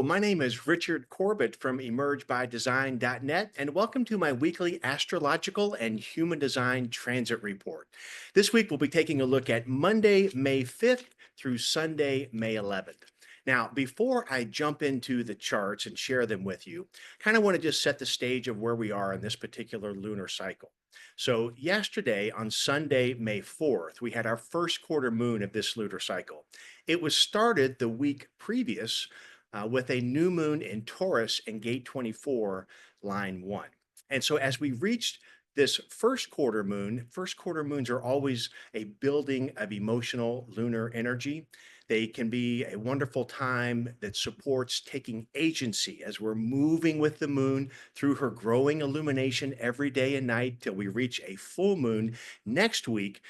Hello, my name is Richard Corbett from emergebydesign.net, and welcome to my weekly astrological and human design transit report. This week, we'll be taking a look at Monday, May 5th through Sunday, May 11th. Now, before I jump into the charts and share them with you, kind of want to just set the stage of where we are in this particular lunar cycle. So, yesterday on Sunday, May 4th, we had our first quarter moon of this lunar cycle. It was started the week previous with a new moon in Taurus in gate 24, line 1. And so as we reached this first quarter moons are always a building of emotional lunar energy. They can be a wonderful time that supports taking agency as we're moving with the moon through her growing illumination every day and night till we reach a full moon next week,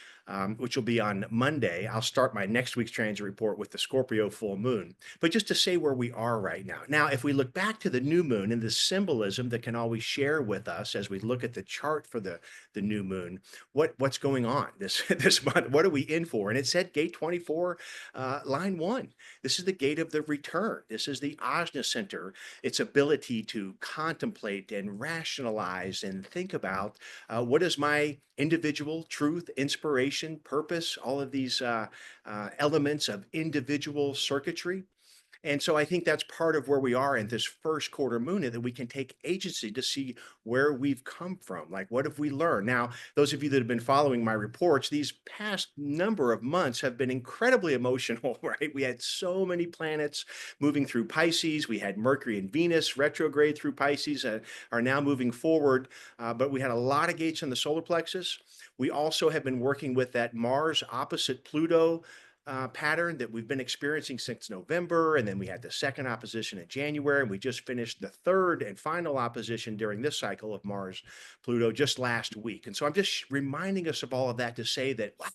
which will be on Monday. I'll start my next week's transit report with the Scorpio full moon. But just to say where we are right now. Now, if we look back to the new moon and the symbolism that can always share with us as we look at the chart for the new moon, what's going on this this month? What are we in for? And it said gate 24, line 1. This is the gate of the return. This is the ajna center, its ability to contemplate and rationalize and think about what is my individual truth, inspiration, purpose, all of these elements of individual circuitry. And so I think that's part of where we are in this first quarter moon, and that we can take agency to see where we've come from. Like, what have we learned? Now, those of you that have been following my reports, these past number of months have been incredibly emotional, right? We had so many planets moving through Pisces. We had Mercury and Venus retrograde through Pisces, are now moving forward. But we had a lot of gates in the solar plexus. We also have been working with that Mars opposite Pluto pattern that we've been experiencing since November. And then we had the second opposition in January, and we just finished the third and final opposition during this cycle of Mars Pluto just last week. And so I'm just reminding us of all of that to say that, wow,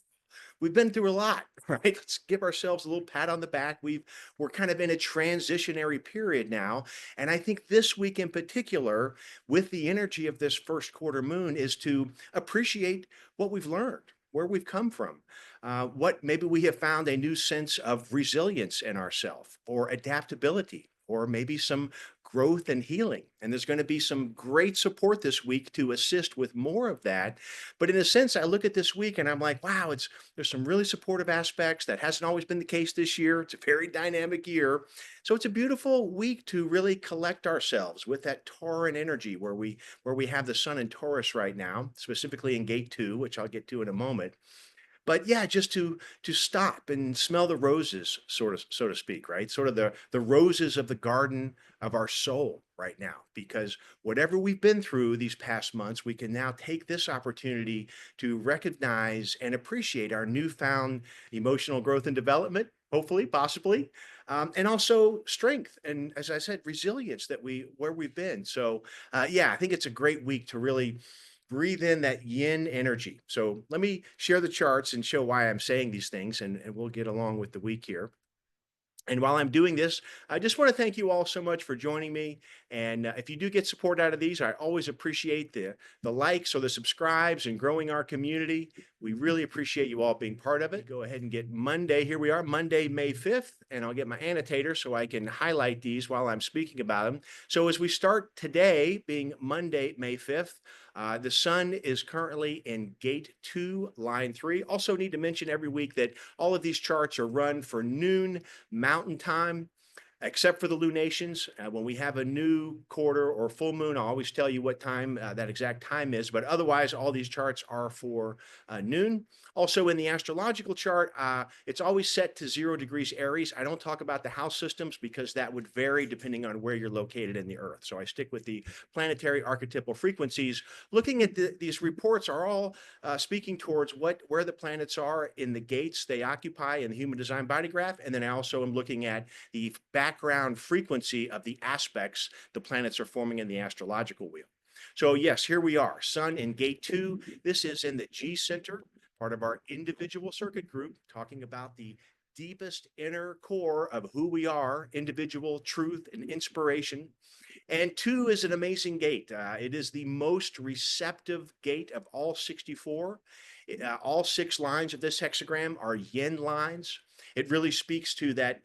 we've been through a lot, right? Let's give ourselves a little pat on the back. We're kind of in a transitionary period now. And I think this week in particular, with the energy of this first quarter moon, is to appreciate what we've learned, where we've come from, what maybe we have found a new sense of resilience in ourselves or adaptability, or maybe some growth and healing. And there's going to be some great support this week to assist with more of that. But in a sense, I look at this week and I'm like, wow, there's some really supportive aspects. That hasn't always been the case this year. It's a very dynamic year. So it's a beautiful week to really collect ourselves with that Tauran energy where we have the sun in Taurus right now, specifically in gate 2, which I'll get to in a moment. But yeah, just to stop and smell the roses, sort of, so to speak, right? Sort of the roses of the garden of our soul right now. Because whatever we've been through these past months, we can now take this opportunity to recognize and appreciate our newfound emotional growth and development, hopefully, possibly, and also strength and, as I said, resilience where we've been. So yeah, I think it's a great week to really breathe in that yin energy. So let me share the charts and show why I'm saying these things, and we'll get along with the week here. And while I'm doing this, I just want to thank you all so much for joining me. And if you do get support out of these, I always appreciate the likes or the subscribes and growing our community. We really appreciate you all being part of it. Go ahead and get Monday. Here we are, Monday, May 5th, and I'll get my annotator so I can highlight these while I'm speaking about them. So as we start today, being Monday, May 5th, the sun is currently in gate 2, line 3. Also need to mention every week that all of these charts are run for noon Mountain Time, except for the lunations. When we have a new quarter or full moon, I'll always tell you what time that exact time is. But otherwise, all these charts are for noon. Also in the astrological chart, it's always set to 0 degrees Aries. I don't talk about the house systems because that would vary depending on where you're located in the Earth. So I stick with the planetary archetypal frequencies. Looking at these reports are all speaking towards where the planets are in the gates they occupy in the human design body graph. And then I also am looking at the background frequency of the aspects the planets are forming in the astrological wheel. So yes, here we are, Sun in gate 2. This is in the G center, part of our individual circuit group, talking about the deepest inner core of who we are, individual truth and inspiration. And 2 is an amazing gate. It is the most receptive gate of all 64. All 6 lines of this hexagram are yin lines. It really speaks to that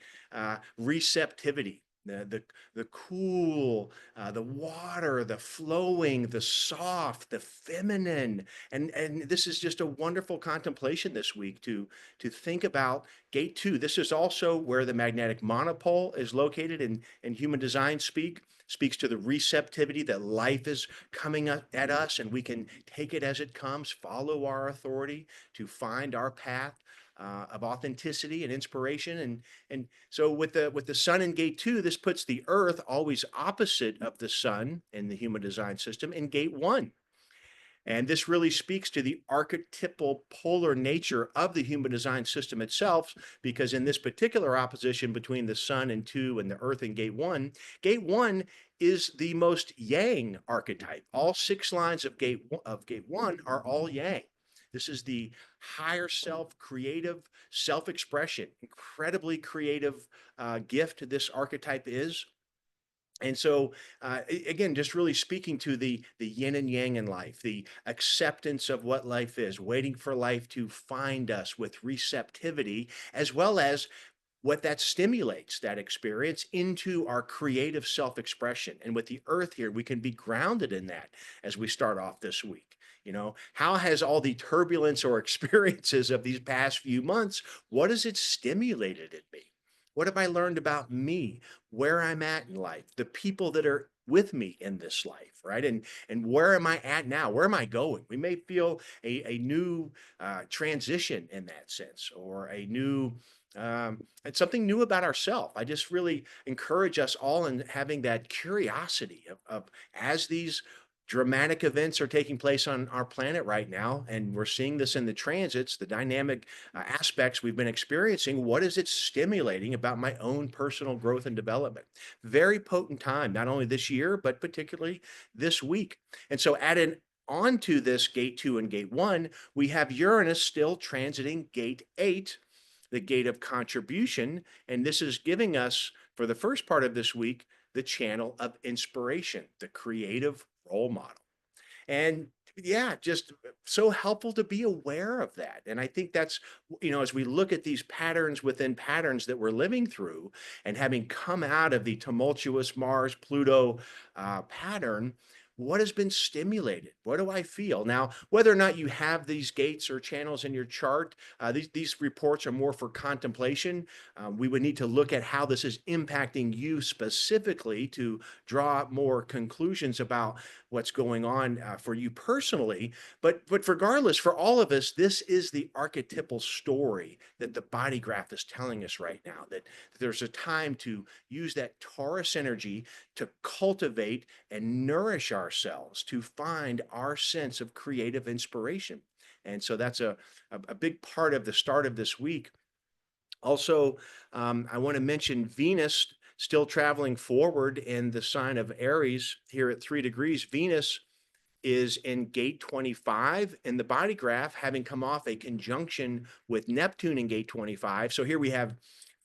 receptivity, the cool, the water, the flowing, the soft, the feminine, and this is just a wonderful contemplation this week to think about gate two. This is also where the magnetic monopole is located in human design speaks to the receptivity that life is coming at us, and we can take it as it comes, follow our authority to find our path of authenticity and inspiration. And so with the sun in gate two, this puts the earth always opposite of the sun in the human design system in gate one. And this really speaks to the archetypal polar nature of the human design system itself, because in this particular opposition between the sun in two and the earth in gate one is the most yang archetype. All six lines of gate one are all yang. This is the higher self, creative self-expression, incredibly creative gift this archetype is. And so, again, just really speaking to the yin and yang in life, the acceptance of what life is, waiting for life to find us with receptivity, as well as what that stimulates that experience into our creative self-expression. And with the earth here, we can be grounded in that as we start off this week. You know, how has all the turbulence or experiences of these past few months, what has it stimulated in me? What have I learned about me, where I'm at in life, the people that are with me in this life, right? And where am I at now? Where am I going? We may feel a new transition in that sense, or a new it's something new about ourselves. I just really encourage us all in having that curiosity of as these dramatic events are taking place on our planet right now, and we're seeing this in the transits, the dynamic aspects we've been experiencing. What is it stimulating about my own personal growth and development? Very potent time, not only this year, but particularly this week. And so added onto this gate two and gate one, we have Uranus still transiting gate eight, the gate of contribution. And this is giving us, for the first part of this week, the channel of inspiration, the creative role model. And yeah, just so helpful to be aware of that. And I think that's, as we look at these patterns within patterns that we're living through, and having come out of the tumultuous Mars Pluto pattern, what has been stimulated? What do I feel? Now, whether or not you have these gates or channels in your chart, these reports are more for contemplation. We would need to look at how this is impacting you specifically to draw more conclusions about what's going on for you personally. But regardless, for all of us, this is the archetypal story that the body graph is telling us right now, that there's a time to use that Taurus energy to cultivate and nourish ourselves, to find our sense of creative inspiration. And so that's a big part of the start of this week. Also, I want to mention Venus still traveling forward in the sign of Aries here at 3 degrees. Venus is in gate 25 in the body graph, having come off a conjunction with Neptune in gate 25. So here we have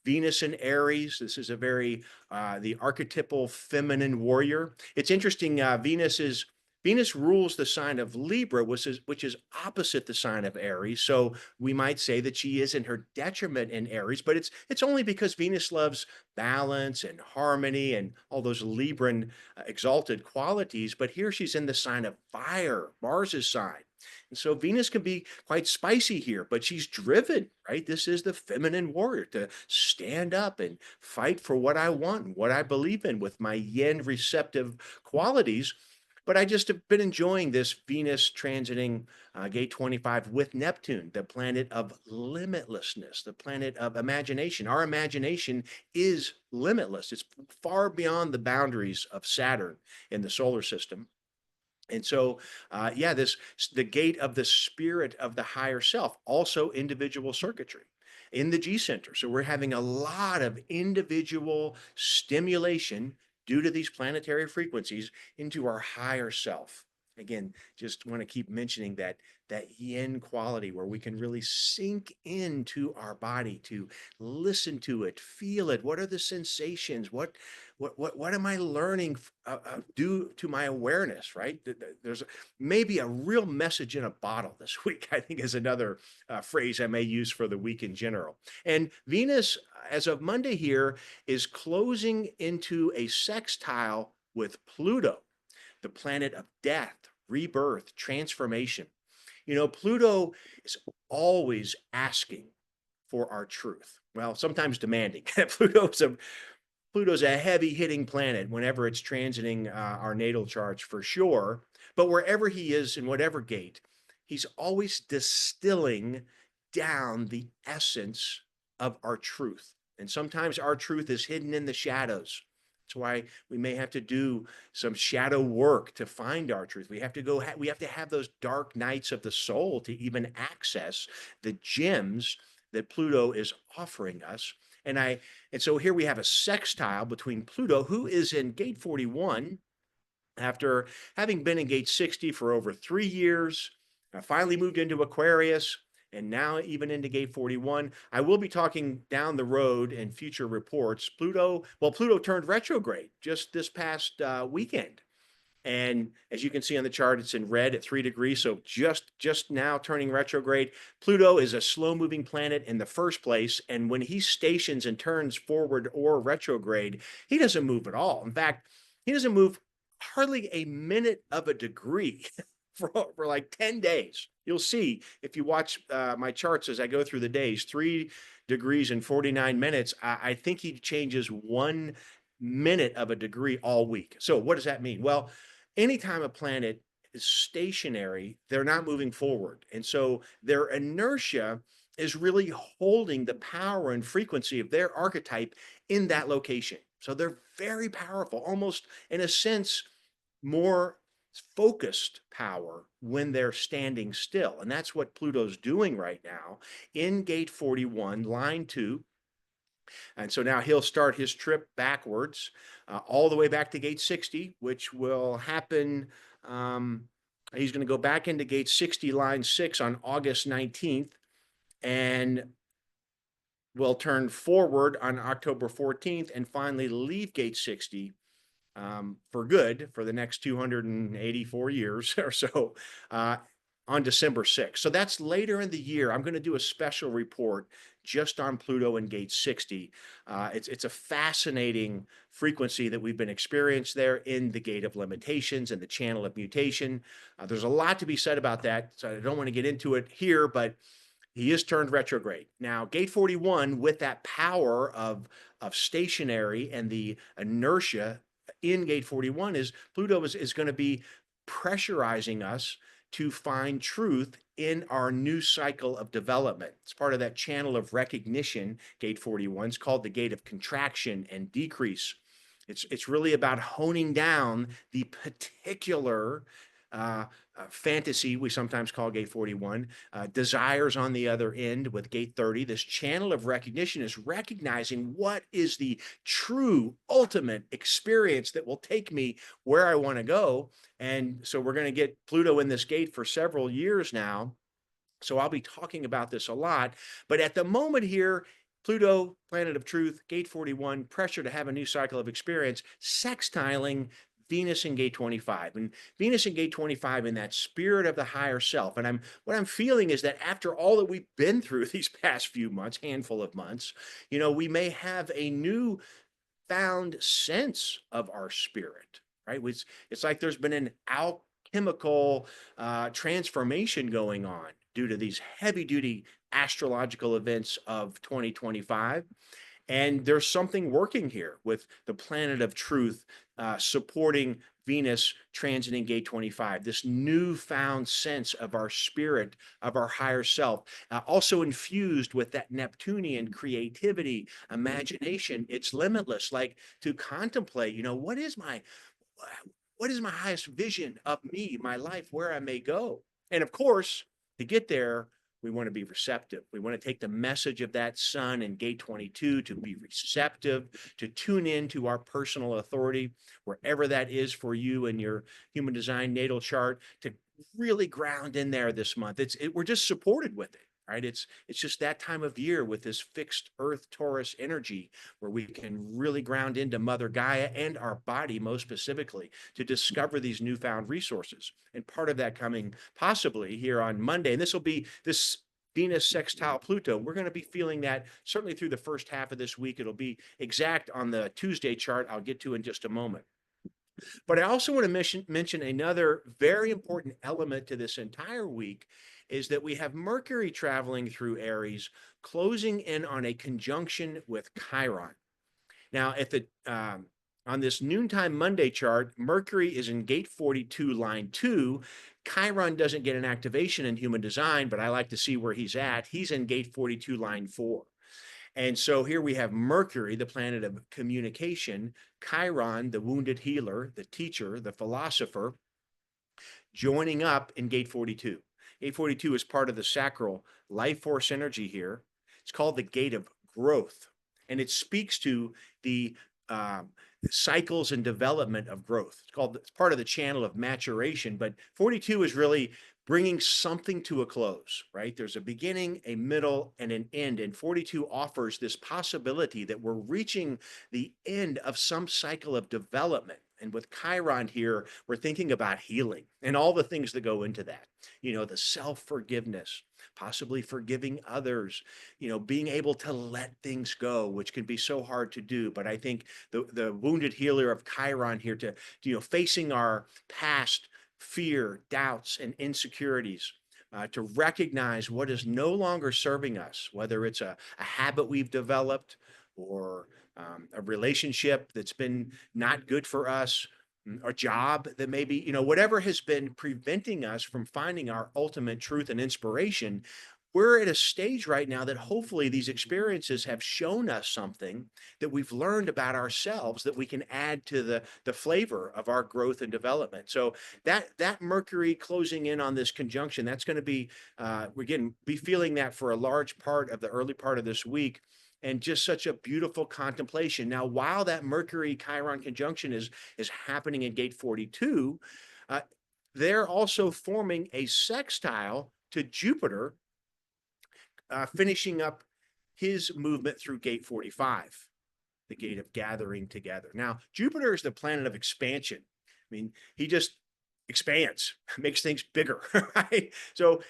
Venus in Aries. This is a very the archetypal feminine warrior. It's interesting. Venus rules the sign of Libra, which is opposite the sign of Aries. So we might say that she is in her detriment in Aries, but it's only because Venus loves balance and harmony and all those Libran exalted qualities. But here she's in the sign of fire, Mars's sign. And so Venus can be quite spicy here, but she's driven, right? This is the feminine warrior, to stand up and fight for what I want and what I believe in with my yin receptive qualities. But I just have been enjoying this Venus transiting gate 25 with Neptune, the planet of limitlessness, the planet of imagination. Our imagination is limitless. It's far beyond the boundaries of Saturn in the solar system. And so, yeah, the gate of the spirit of the higher self, also individual circuitry in the G center. So we're having a lot of individual stimulation due to these planetary frequencies into our higher self. Again, just want to keep mentioning that that yin quality where we can really sink into our body to listen to it, feel it. What are the sensations? What am I learning due to my awareness, right? There's maybe a real message in a bottle this week, I think is another phrase I may use for the week in general. And Venus, as of Monday here, is closing into a sextile with Pluto, the planet of death, rebirth, transformation. Pluto is always asking for our truth. Well, sometimes demanding. Pluto's a heavy hitting planet whenever it's transiting our natal charts for sure. But wherever he is in whatever gate, he's always distilling down the essence of our truth. And sometimes our truth is hidden in the shadows. That's why we may have to do some shadow work to find our truth. We have to have those dark nights of the soul to even access the gems that Pluto is offering us. And so here we have a sextile between Pluto, who is in gate 41 after having been in gate 60 for over 3 years, finally moved into Aquarius, and now even into gate 41. I will be talking down the road in future reports. Pluto turned retrograde just this past weekend. And as you can see on the chart, it's in red at 3 degrees. So just now turning retrograde. Pluto is a slow moving planet in the first place. And when he stations and turns forward or retrograde, he doesn't move at all. In fact, he doesn't move hardly a minute of a degree for like 10 days. You'll see if you watch my charts as I go through the days, 3 degrees and 49 minutes. I think he changes 1 minute of a degree all week. So what does that mean? Well, anytime a planet is stationary, they're not moving forward. And so their inertia is really holding the power and frequency of their archetype in that location. So they're very powerful, almost in a sense, more focused power when they're standing still. And that's what Pluto's doing right now in gate 41, line 2. And so now he'll start his trip backwards, all the way back to gate 60, which will happen. He's going to go back into gate 60, line 6 on August 19th, and will turn forward on October 14th and finally leave gate 60 for good for the next 284 years or so on December 6th. So that's later in the year. I'm going to do a special report just on Pluto and gate 60. It's a fascinating frequency that we've been experienced there in the gate of limitations and the channel of mutation. There's a lot to be said about that, so I don't want to get into it here, but he is turned retrograde. Now, gate 41, with that power of stationary and the inertia in gate 41, is Pluto is going to be pressurizing us to find truth in our new cycle of development. It's part of that channel of recognition, gate 41. It's called the gate of contraction and decrease. It's really about honing down the particular fantasy we sometimes call gate 41, desires on the other end with gate 30. This channel of recognition is recognizing what is the true ultimate experience that will take me where I want to go. And so we're going to get Pluto in this gate for several years now. So I'll be talking about this a lot. But at the moment here, Pluto, planet of truth, gate 41, pressure to have a new cycle of experience, sextiling Venus in gate 25. And Venus in gate 25 in that spirit of the higher self. And what I'm feeling is that after all that we've been through these past few months, handful of months, we may have a new found sense of our spirit, right? It's like there's been an alchemical transformation going on due to these heavy duty astrological events of 2025. And there's something working here with the planet of truth supporting Venus transiting gate 25, this newfound sense of our spirit, of our higher self, also infused with that Neptunian creativity, imagination. It's limitless, like to contemplate, what is my highest vision of me, my life, where I may go? And of course, to get there, we want to be receptive. We want to take the message of that sun in gate 22 to be receptive, to tune in to our personal authority, wherever that is for you in your human design natal chart, to really ground in there this month. We're just supported with it, right? It's just that time of year with this fixed Earth Taurus energy where we can really ground into Mother Gaia and our body most specifically to discover these newfound resources. And part of that coming possibly here on Monday, and this will be this Venus sextile Pluto. We're going to be feeling that certainly through the first half of this week. It'll be exact on the Tuesday chart I'll get to in just a moment. But I also want to mention another very important element to this entire week is that we have Mercury traveling through Aries, closing in on a conjunction with Chiron. Now, on this noontime Monday chart, Mercury is in gate 42, line 2. Chiron doesn't get an activation in human design, but I like to see where he's at. He's in gate 42, line 4. And so here we have Mercury, the planet of communication, Chiron, the wounded healer, the teacher, the philosopher, joining up in gate 42. Gate 42 is part of the sacral life force energy here. It's called the gate of growth, and it speaks to the cycles and development of growth. It's part of the channel of maturation, but 42 is really bringing something to a close, right? There's a beginning, a middle, and an end. And 42 offers this possibility that we're reaching the end of some cycle of development. And with Chiron here, we're thinking about healing and all the things that go into that. The self-forgiveness, possibly forgiving others, being able to let things go, which can be so hard to do. But I think the wounded healer of Chiron here to facing our past fear, doubts, and insecurities, to recognize what is no longer serving us, whether it's a habit we've developed or a relationship that's been not good for us, a job that maybe, whatever has been preventing us from finding our ultimate truth and inspiration. We're at a stage right now that hopefully these experiences have shown us something that we've learned about ourselves that we can add to the flavor of our growth and development. So that Mercury closing in on this conjunction, that's going to be, we're going to be feeling that for a large part of the early part of this week. And just such a beautiful contemplation. Now, while that Mercury-Chiron conjunction is happening in gate 42, they're also forming a sextile to Jupiter, finishing up his movement through gate 45, the gate of gathering together. Now, Jupiter is the planet of expansion. I mean, he just expands, makes things bigger, right? So,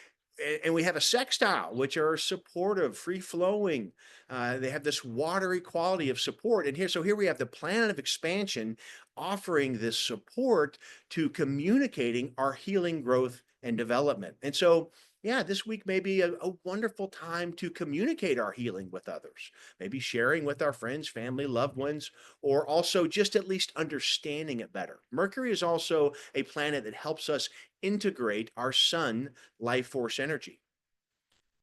and we have a sextile, which are supportive, free-flowing. They have this watery quality of support. And here we have the planet of expansion offering this support to communicating our healing, growth, and development. And so, yeah, this week may be a wonderful time to communicate our healing with others, maybe sharing with our friends, family, loved ones, or also just at least understanding it better. Mercury is also a planet that helps us integrate our sun life force energy.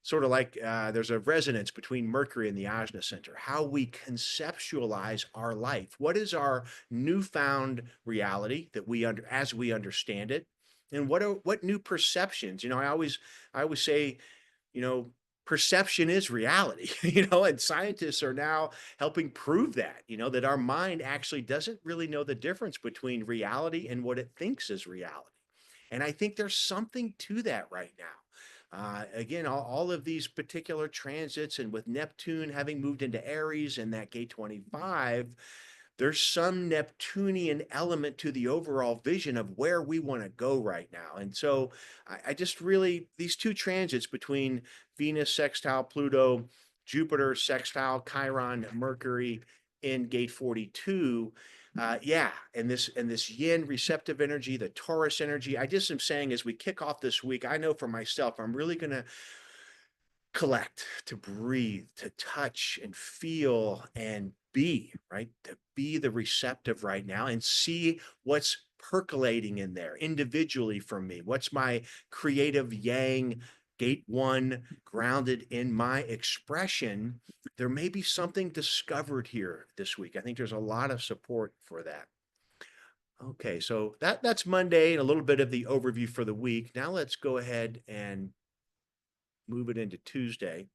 Sort of like there's a resonance between Mercury and the Ajna Center, how we conceptualize our life. What is our newfound reality that as we understand it? And what new perceptions? I always say, perception is reality, and scientists are now helping prove that, that our mind actually doesn't really know the difference between reality and what it thinks is reality. And I think there's something to that right now. Again, all of these particular transits, and with Neptune having moved into Aries and that gate 25, there's some Neptunian element to the overall vision of where we want to go right now. And so I just really, these two transits between Venus sextile Pluto, Jupiter sextile Chiron, Mercury in gate 42, and this yin receptive energy, the Taurus energy. I just am saying, as we kick off this week, I know for myself, I'm really going to collect, to breathe, to touch and feel and be, right? To be the receptive right now and see what's percolating in there individually for me. What's my creative yang, gate 1, grounded in my expression? There may be something discovered here this week. I think there's a lot of support for that. Okay, so that's Monday and a little bit of the overview for the week. Now let's go ahead and move it into Tuesday.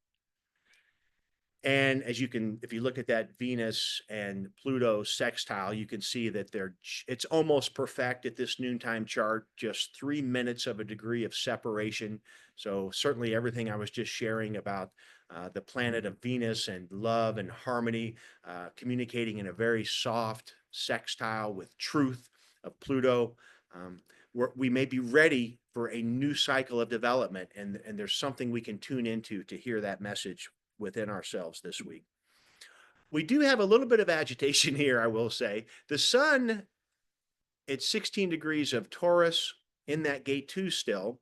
And as you can, if you look at that Venus and Pluto sextile, you can see that it's almost perfect at this noontime chart, just 3 minutes of a degree of separation. So certainly everything I was just sharing about the planet of Venus and love and harmony, communicating in a very soft sextile with truth of Pluto. We may be ready for a new cycle of development, and there's something we can tune into to hear that message within ourselves this week. We do have a little bit of agitation here, I will say. The sun at 16 degrees of Taurus in that gate 2 still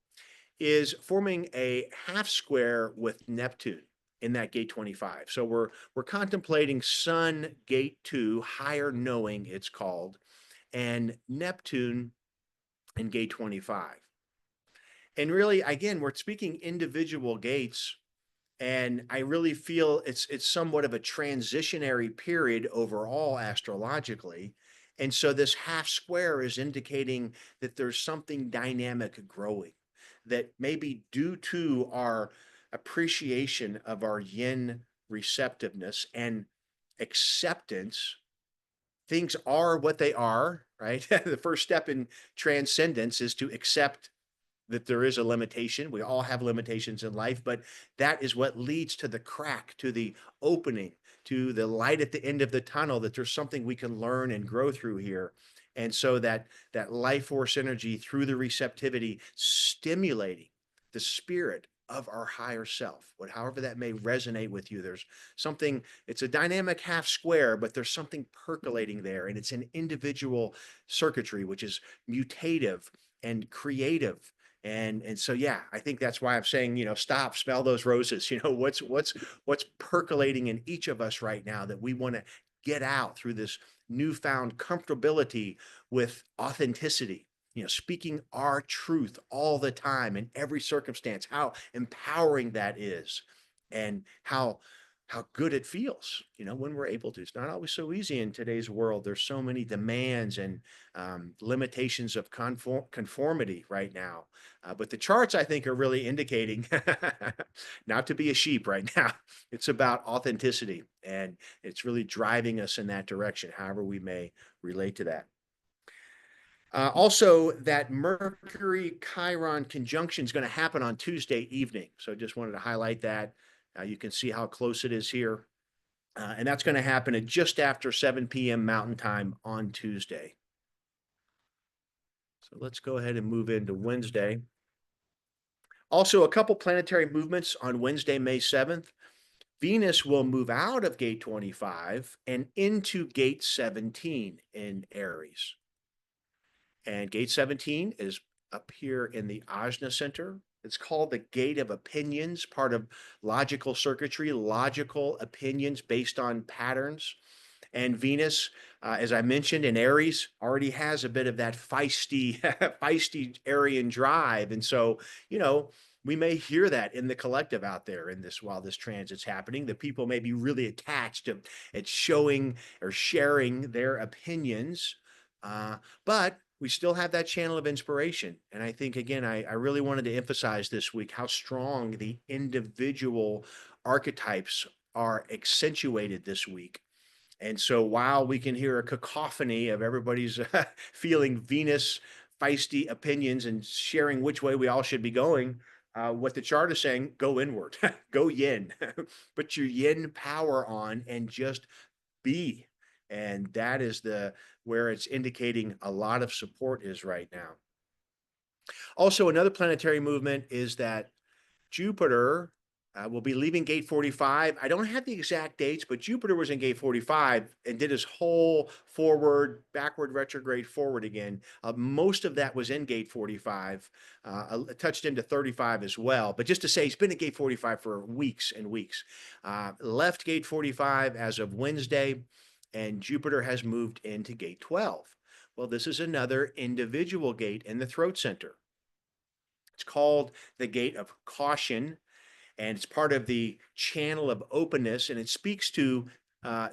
is forming a half square with Neptune in that gate 25. So we're contemplating Sun gate 2, higher knowing it's called, and Neptune in gate 25. And really, again, we're speaking individual gates. And I really feel it's somewhat of a transitionary period overall astrologically. And so this half square is indicating that there's something dynamic growing, that maybe due to our appreciation of our yin receptiveness and acceptance, things are what they are, right? The first step in transcendence is to accept that there is a limitation. We all have limitations in life, but that is what leads to the crack, to the opening, to the light at the end of the tunnel, that there's something we can learn and grow through here. And so that life force energy through the receptivity, stimulating the spirit of our higher self, however that may resonate with you. There's something, it's a dynamic half square, but there's something percolating there, and it's an individual circuitry, which is mutative and creative. And so yeah, I think that's why I'm saying, stop, smell those roses. What's percolating in each of us right now that we want to get out through this newfound comfortability with authenticity, speaking our truth all the time in every circumstance, how empowering that is, and how good it feels, when we're able to. It's not always so easy in today's world. There's so many demands and limitations of conformity right now. But the charts, I think, are really indicating not to be a sheep right now. It's about authenticity, and it's really driving us in that direction, however we may relate to that. Also, that Mercury-Chiron conjunction is going to happen on Tuesday evening. So just wanted to highlight that. You can see how close it is here. And that's going to happen at just after 7 p.m. Mountain Time on Tuesday. So let's go ahead and move into Wednesday. Also, a couple planetary movements on Wednesday, May 7th. Venus will move out of gate 25 and into gate 17 in Aries. And gate 17 is up here in the Ajna Center. It's called the Gate of Opinions, part of logical circuitry, logical opinions based on patterns. And Venus, as I mentioned, in Aries, already has a bit of that feisty, feisty Arian drive. And so, we may hear that in the collective out there in this, while this transit's happening, that people may be really attached to at showing or sharing their opinions. But we still have that channel of inspiration. And I think, again, I really wanted to emphasize this week how strong the individual archetypes are accentuated this week. And so while we can hear a cacophony of everybody's feeling Venus feisty opinions and sharing which way we all should be going, what the chart is saying, go inward, go yin, put your yin power on and just be. And that is where it's indicating a lot of support is right now. Also, another planetary movement is that Jupiter will be leaving gate 45. I don't have the exact dates, but Jupiter was in gate 45 and did his whole forward, backward, retrograde, forward again. Most of that was in gate 45, touched into 35 as well. But just to say, he's been at gate 45 for weeks and weeks. Left gate 45 as of Wednesday, and Jupiter has moved into gate 12. Well, this is another individual gate in the throat center. It's called the Gate of Caution, and it's part of the channel of openness, and it speaks to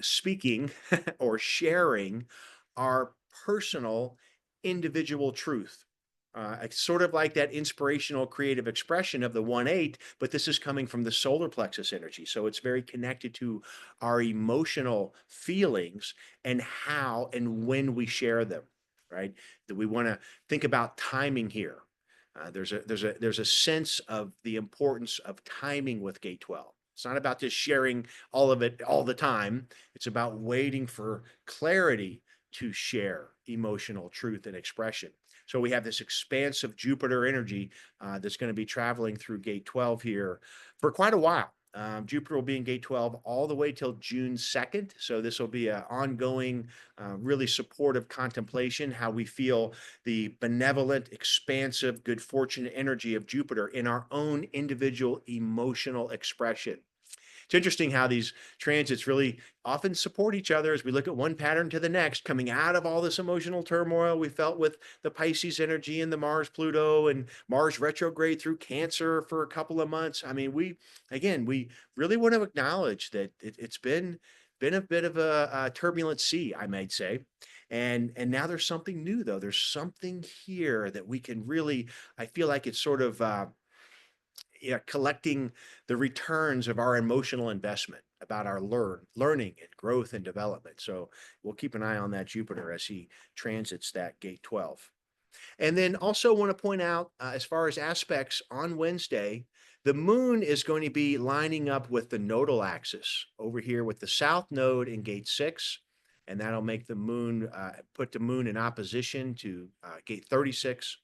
speaking or sharing our personal individual truth. It's sort of like that inspirational creative expression of the 1/8, but this is coming from the solar plexus energy. So it's very connected to our emotional feelings and how and when we share them, right? That we want to think about timing here. There's a sense of the importance of timing with gate 12. It's not about just sharing all of it all the time. It's about waiting for clarity to share emotional truth and expression. So we have this expansive Jupiter energy that's going to be traveling through gate 12 here for quite a while. Jupiter will be in gate 12 all the way till June 2nd. So this will be an ongoing, really supportive contemplation, how we feel the benevolent, expansive, good fortune energy of Jupiter in our own individual emotional expression. It's interesting how these transits really often support each other as we look at one pattern to the next, coming out of all this emotional turmoil we felt with the Pisces energy and the Mars Pluto and Mars retrograde through Cancer for a couple of months. I mean, we really want to acknowledge that it's been a bit of a turbulent sea, I might say. And now there's something new though. There's something here that we can really, I feel like it's sort of yeah, collecting the returns of our emotional investment about our learning and growth and development. So we'll keep an eye on that Jupiter as he transits that gate 12. And then also want to point out, as far as aspects on Wednesday, the moon is going to be lining up with the nodal axis over here with the south node in gate 6. And that'll make the moon, put the moon in opposition to gate 36.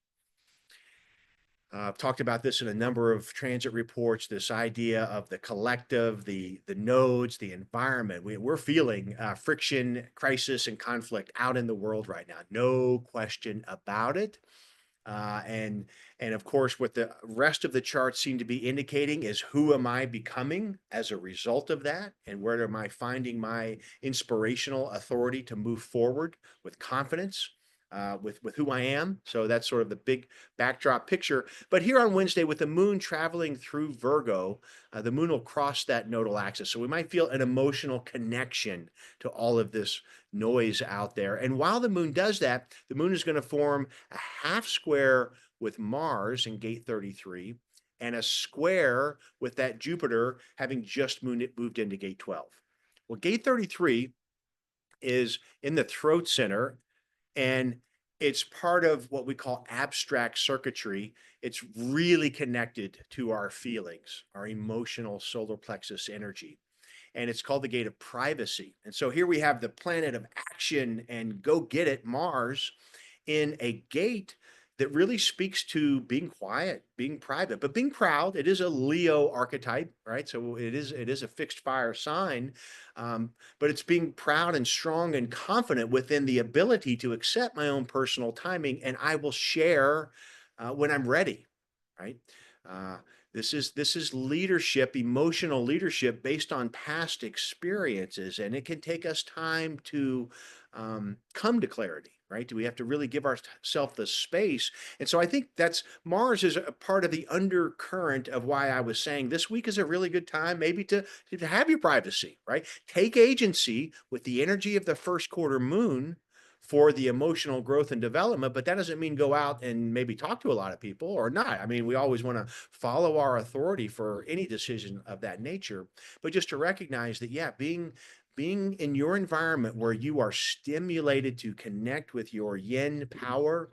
I've talked about this in a number of transit reports, this idea of the collective, the nodes, the environment. We're feeling friction, crisis, and conflict out in the world right now. No question about it. Uh, and and of course, what the rest of the charts seem to be indicating is who am I becoming as a result of that, and where am I finding my inspirational authority to move forward with confidence, with who I am. So that's sort of the big backdrop picture. But here on Wednesday, with the moon traveling through Virgo, the moon will cross that nodal axis. So we might feel an emotional connection to all of this noise out there. And while the moon does that, the moon is going to form a half square with Mars in gate 33 and a square with that Jupiter having just moved into gate 12. Well, gate 33 is in the throat center, and it's part of what we call abstract circuitry. It's really connected to our feelings, our emotional solar plexus energy, and it's called the gate of privacy. And so here we have the planet of action and go get it, Mars, in a gate that really speaks to being quiet, being private, but being proud. It is a Leo archetype, right? So it is a fixed fire sign, but it's being proud and strong and confident within the ability to accept my own personal timing, and I will share when I'm ready, right? Uh, this is leadership, emotional leadership based on past experiences, and it can take us time to come to clarity, right? Do we have to really give ourselves the space? And so I think that's Mars is a part of the undercurrent of why I was saying this week is a really good time, maybe to have your privacy, right? Take agency with the energy of the first quarter moon for the emotional growth and development, but that doesn't mean go out and maybe talk to a lot of people or not. I mean, we always want to follow our authority for any decision of that nature, but just to recognize that, yeah, being in your environment where you are stimulated to connect with your yin power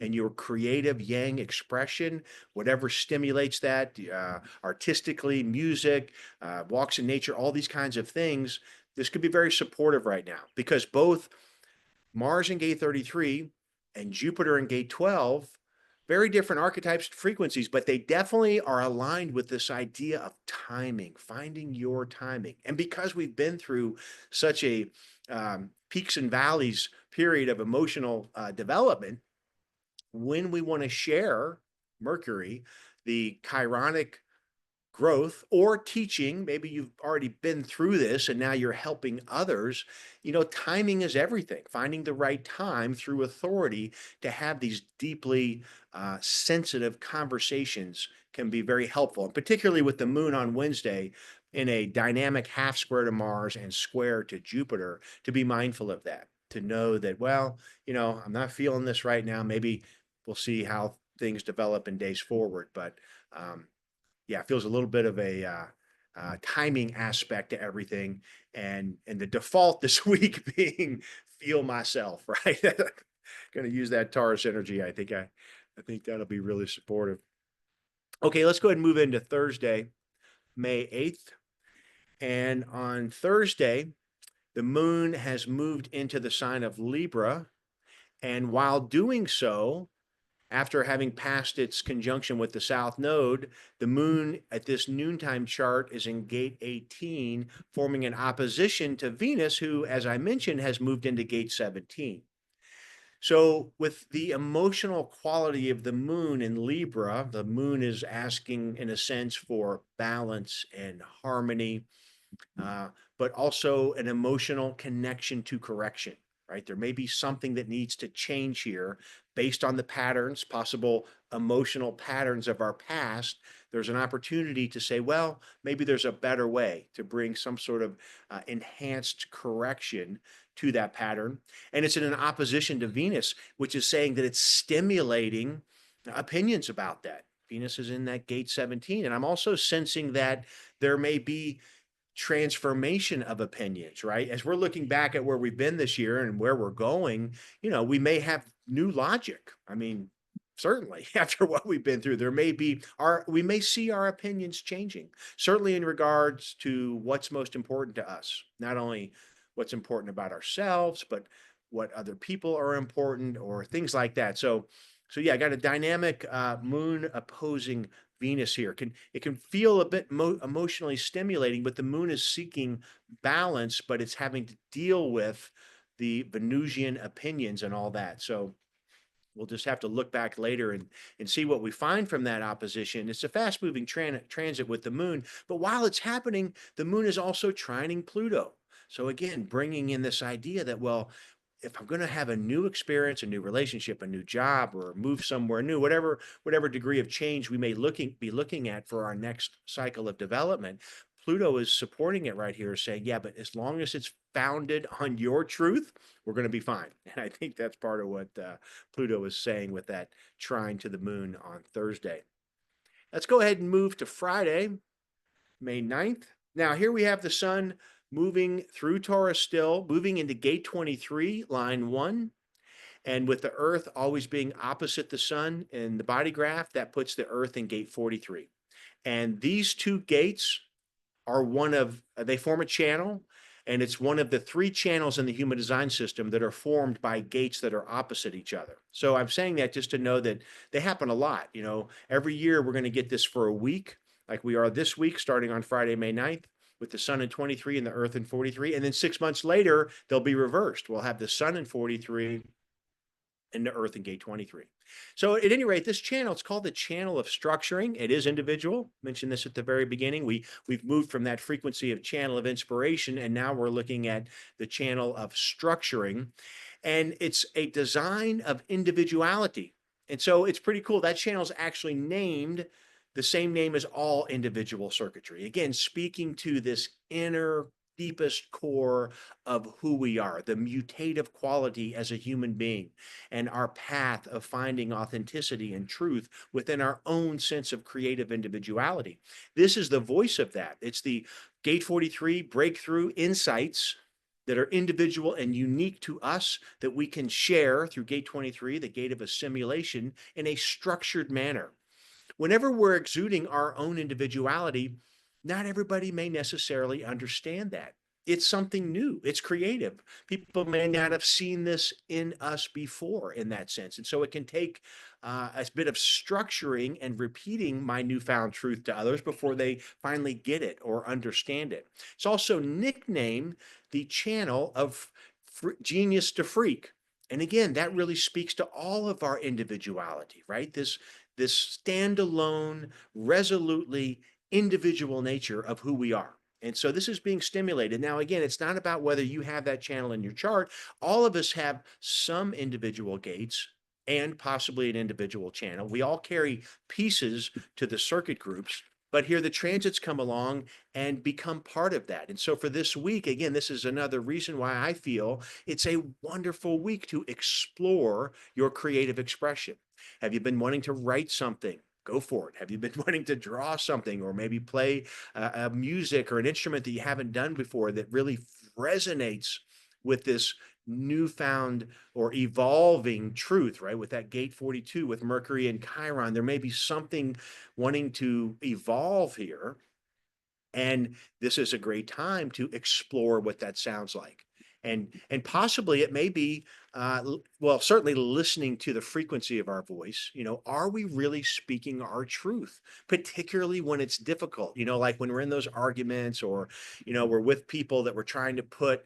and your creative yang expression, whatever stimulates that, artistically, music, walks in nature, all these kinds of things, this could be very supportive right now because both Mars in gate 33 and Jupiter in gate 12, very different archetypes and frequencies, but they definitely are aligned with this idea of timing, finding your timing. And because we've been through such a peaks and valleys period of emotional development, when we want to share Mercury, the chironic growth or teaching, maybe you've already been through this and now you're helping others, timing is everything. Finding the right time through authority to have these deeply sensitive conversations can be very helpful, and particularly with the moon on Wednesday in a dynamic half square to Mars and square to Jupiter, to be mindful of that, to know that, well, I'm not feeling this right now. Maybe we'll see how things develop in days forward. But yeah, it feels a little bit of a timing aspect to everything, and the default this week being feel myself, right? Going to use that Taurus energy. I think that'll be really supportive. Okay, let's go ahead and move into Thursday, May 8th. And on Thursday, the moon has moved into the sign of Libra. And while doing so, after having passed its conjunction with the South Node, the moon at this noontime chart is in gate 18, forming an opposition to Venus, who, as I mentioned, has moved into gate 17. So, with the emotional quality of the moon in Libra, the moon is asking, in a sense, for balance and harmony, uh, but also an emotional connection to correction, right? There may be something that needs to change here based on the patterns, possible emotional patterns of our past. There's an opportunity to say, well, maybe there's a better way to bring some sort of enhanced correction to that pattern. And it's in an opposition to Venus, which is saying that it's stimulating opinions about that. Venus is in that gate 17. And I'm also sensing that there may be transformation of opinions, right? As we're looking back at where we've been this year and where we're going, we may have new logic. I mean, certainly after what we've been through, we may see our opinions changing, certainly in regards to what's most important to us, not only what's important about ourselves, but what other people are important or things like that. So yeah, I got a dynamic moon opposing Venus here. It can feel a bit emotionally stimulating, but the moon is seeking balance, but it's having to deal with the Venusian opinions and all that. So we'll just have to look back later and see what we find from that opposition. It's a fast moving transit with the moon, but while it's happening, the moon is also trining Pluto. So again, bringing in this idea that, well, if I'm going to have a new experience, a new relationship, a new job, or move somewhere new, whatever degree of change we may be looking at for our next cycle of development, Pluto is supporting it right here, saying, yeah, but as long as it's founded on your truth, we're going to be fine. And I think that's part of what Pluto is saying with that trine to the moon on Thursday. Let's go ahead and move to Friday, May 9th. Now, here we have the sun moving through Taurus still, moving into gate 23, line 1. And with the Earth always being opposite the sun in the body graph, that puts the Earth in gate 43. And these two gates are they form a channel, and it's one of the 3 channels in the human design system that are formed by gates that are opposite each other. So I'm saying that just to know that they happen a lot. Every year we're going to get this for a week, like we are this week, starting on Friday, May 9th, with the sun in 23 and the Earth in 43. And then 6 months later, they'll be reversed. We'll have the sun in 43 and the Earth in gate 23. So at any rate, this channel, it's called the channel of structuring. It is individual. I mentioned this at the very beginning. We've moved from that frequency of channel of inspiration, and now we're looking at the channel of structuring. And it's a design of individuality. And so it's pretty cool. That channel is actually named the same name as all individual circuitry. Again, speaking to this inner deepest core of who we are, the mutative quality as a human being, and our path of finding authenticity and truth within our own sense of creative individuality. This is the voice of that. It's the gate 43 breakthrough insights that are individual and unique to us that we can share through gate 23, the gate of assimilation, in a structured manner. Whenever we're exuding our own individuality, not everybody may necessarily understand that. It's something new. It's creative. People may not have seen this in us before in that sense. And so it can take a bit of structuring and repeating my newfound truth to others before they finally get it or understand it. It's also nicknamed the channel of genius to freak. And again, that really speaks to all of our individuality, right? This standalone, resolutely individual nature of who we are. And so this is being stimulated. Now, again, it's not about whether you have that channel in your chart. All of us have some individual gates and possibly an individual channel. We all carry pieces to the circuit groups, but here the transits come along and become part of that. And so for this week, again, this is another reason why I feel it's a wonderful week to explore your creative expression. Have you been wanting to write something? Go for it. Have you been wanting to draw something or maybe play a music or an instrument that you haven't done before that really resonates with this newfound or evolving truth, right? With that gate 42 with Mercury and Chiron, there may be something wanting to evolve here, and this is a great time to explore what that sounds like. And possibly it may be well, certainly listening to the frequency of our voice. Are we really speaking our truth, particularly when it's difficult? Like when we're in those arguments, or we're with people that we're trying to put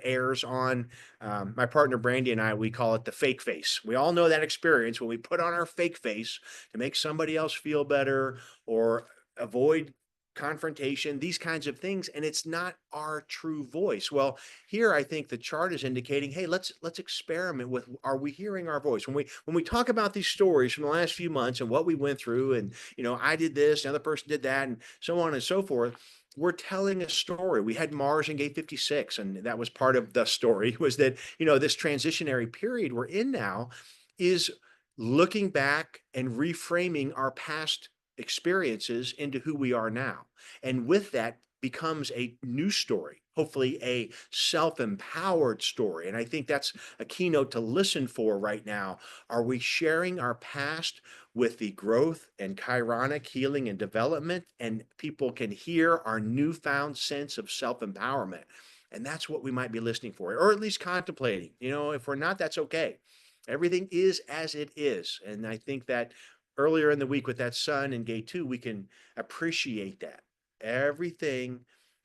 airs on. My partner Brandy and I, we call it the fake face. We all know that experience when we put on our fake face to make somebody else feel better or avoid confrontation, these kinds of things, and it's not our true voice. Well, here I think the chart is indicating, hey, let's experiment with, are we hearing our voice? When we talk about these stories from the last few months and what we went through, and I did this, another person did that, and so on and so forth, we're telling a story. We had Mars in gate 56, and that was part of the story, was that, this transitionary period we're in now is looking back and reframing our past experiences into who we are now. And with that becomes a new story, hopefully a self-empowered story. And I think that's a keynote to listen for right now. Are we sharing our past with the growth and chironic healing and development, and people can hear our newfound sense of self-empowerment? And that's what we might be listening for, or at least contemplating. If we're not, that's okay. Everything is as it is. And I think that earlier in the week with that sun in gate 2, we can appreciate that. Everything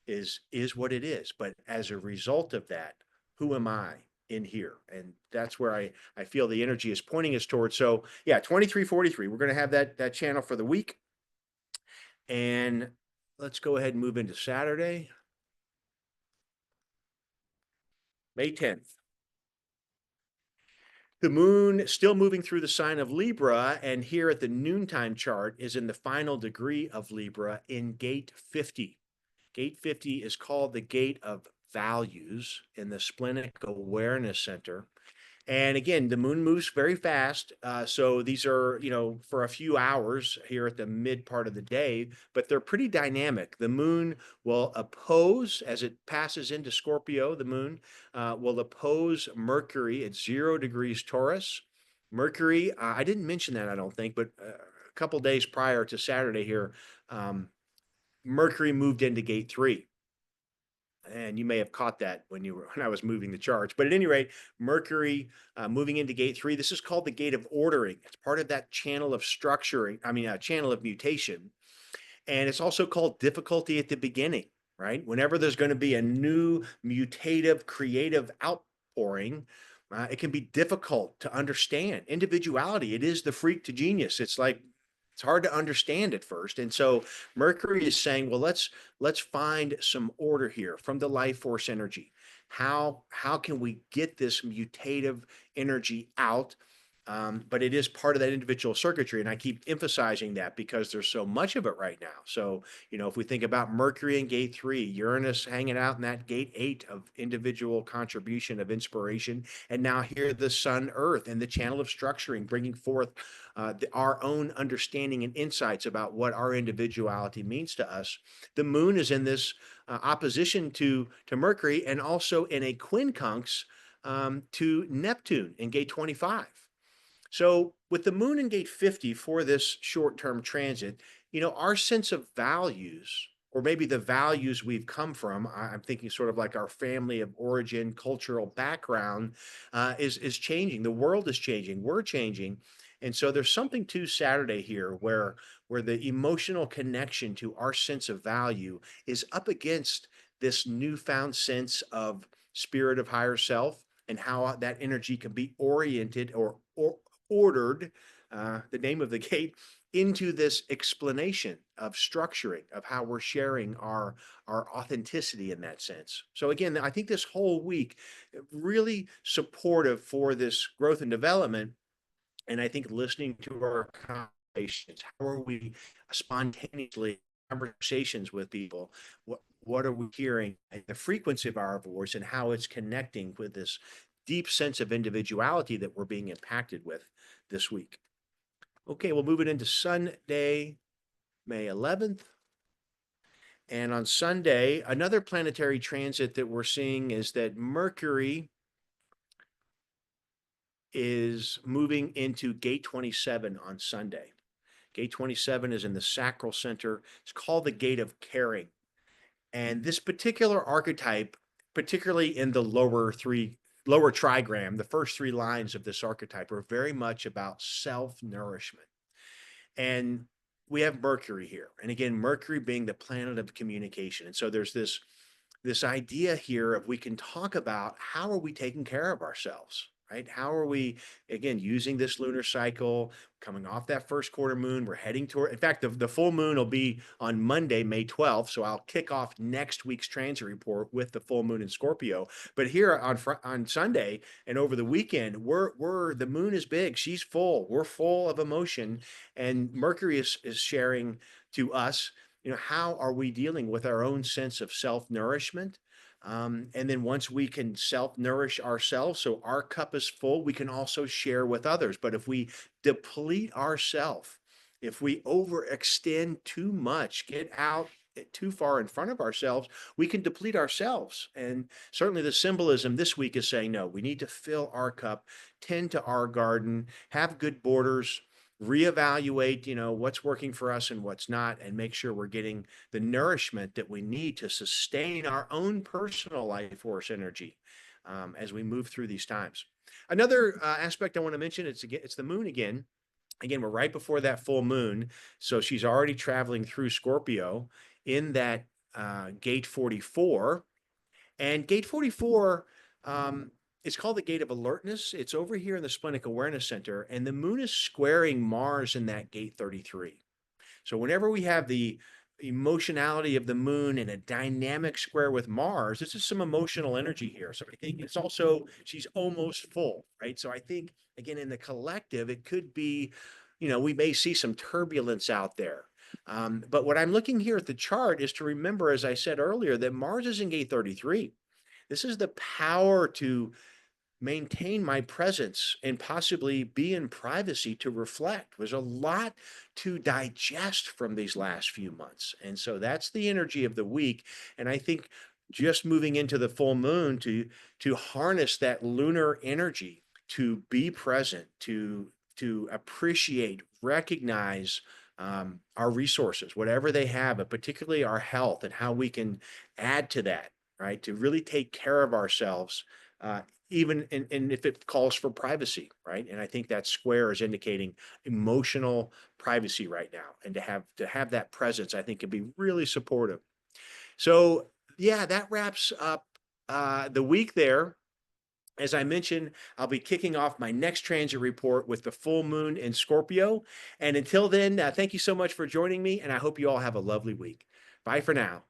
is what it is. But as a result of that, who am I in here? And that's where I feel the energy is pointing us towards. So yeah, 2343. We're going to have that channel for the week. And let's go ahead and move into Saturday, May 10th. The moon still moving through the sign of Libra, and here at the noontime chart is in the final degree of Libra in gate 50. Gate 50 is called the gate of values in the splenic awareness center. And again, the moon moves very fast. So these are, for a few hours here at the mid part of the day, but they're pretty dynamic. The moon will oppose, as it passes into Scorpio, the moon will oppose Mercury at 0 degrees Taurus. Mercury, I didn't mention that, I don't think, but a couple days prior to Saturday here, Mercury moved into gate 3. And you may have caught that when I was moving the charts. But at any rate, Mercury moving into gate 3. This is called the gate of ordering. It's part of that channel of structuring. Channel of mutation, and it's also called difficulty at the beginning. Right? Whenever there's going to be a new mutative, creative outpouring, it can be difficult to understand. Individuality. It is the freak to genius. It's hard to understand at first. And so Mercury is saying, well, let's find some order here from the life force energy. How can we get this mutative energy out? But it is part of that individual circuitry. And I keep emphasizing that because there's so much of it right now. So, if we think about Mercury in gate 3, Uranus hanging out in that gate 8 of individual contribution of inspiration, and now here the Sun, Earth, and the channel of structuring, bringing forth our own understanding and insights about what our individuality means to us. The moon is in this opposition to Mercury, and also in a quincunx to Neptune in gate 25. So with the moon in gate 50 for this short-term transit, our sense of values, or maybe the values we've come from, I'm thinking sort of like our family of origin, cultural background, is changing. The world is changing. We're changing. And so there's something to Saturday here where the emotional connection to our sense of value is up against this newfound sense of spirit of higher self, and how that energy can be oriented or ordered, the name of the gate, into this explanation of structuring of how we're sharing our authenticity in that sense. So again, I think this whole week really supportive for this growth and development. And I think listening to our conversations, how are we spontaneously conversations with people? What are we hearing? The frequency of our voice and how it's connecting with this deep sense of individuality that we're being impacted with this week. Okay, we'll move it into Sunday, May 11th. And on Sunday, another planetary transit that we're seeing is that Mercury is moving into gate 27 on Sunday. Gate 27 is in the sacral center. It's called the gate of caring. And this particular archetype, particularly in the lower trigram, the first three lines of this archetype are very much about self-nourishment. And we have Mercury here. And again, Mercury being the planet of communication. And so there's this idea here of we can talk about how are we taking care of ourselves, right? How are we, again, using this lunar cycle, coming off that first quarter moon, we're heading toward, in fact, the full moon will be on Monday, May 12th. So I'll kick off next week's transit report with the full moon in Scorpio. But here on Sunday and over the weekend, the moon is big. She's full. We're full of emotion. And Mercury is sharing to us, how are we dealing with our own sense of self-nourishment? And then once we can self-nourish ourselves, so our cup is full, we can also share with others. But if we deplete ourselves, if we overextend too much, get out too far in front of ourselves, we can deplete ourselves. And certainly the symbolism this week is saying, no, we need to fill our cup, tend to our garden, have good borders, reevaluate, what's working for us and what's not, and make sure we're getting the nourishment that we need to sustain our own personal life force energy as we move through these times. Another aspect I want to mention, it's the moon again. Again, we're right before that full moon. So she's already traveling through Scorpio in that gate 44. And gate 44, it's called the gate of alertness. It's over here in the splenic awareness center, and the moon is squaring Mars in that gate 33. So whenever we have the emotionality of the moon in a dynamic square with Mars, this is some emotional energy here. So I think it's also, she's almost full, right? So I think, again, in the collective, it could be, we may see some turbulence out there. But what I'm looking here at the chart is to remember, as I said earlier, that Mars is in gate 33. This is the power to maintain my presence and possibly be in privacy to reflect. There's a lot to digest from these last few months. And so that's the energy of the week. And I think just moving into the full moon to harness that lunar energy, to be present, to appreciate, recognize our resources, whatever they have, but particularly our health and how we can add to that, right? To really take care of ourselves, even and if it calls for privacy, right? And I think that square is indicating emotional privacy right now, and to have that presence, I think, can be really supportive. So yeah, that wraps up the week there. As I mentioned, I'll be kicking off my next transit report with the full moon in Scorpio. And until then, thank you so much for joining me, and I hope you all have a lovely week. Bye for now.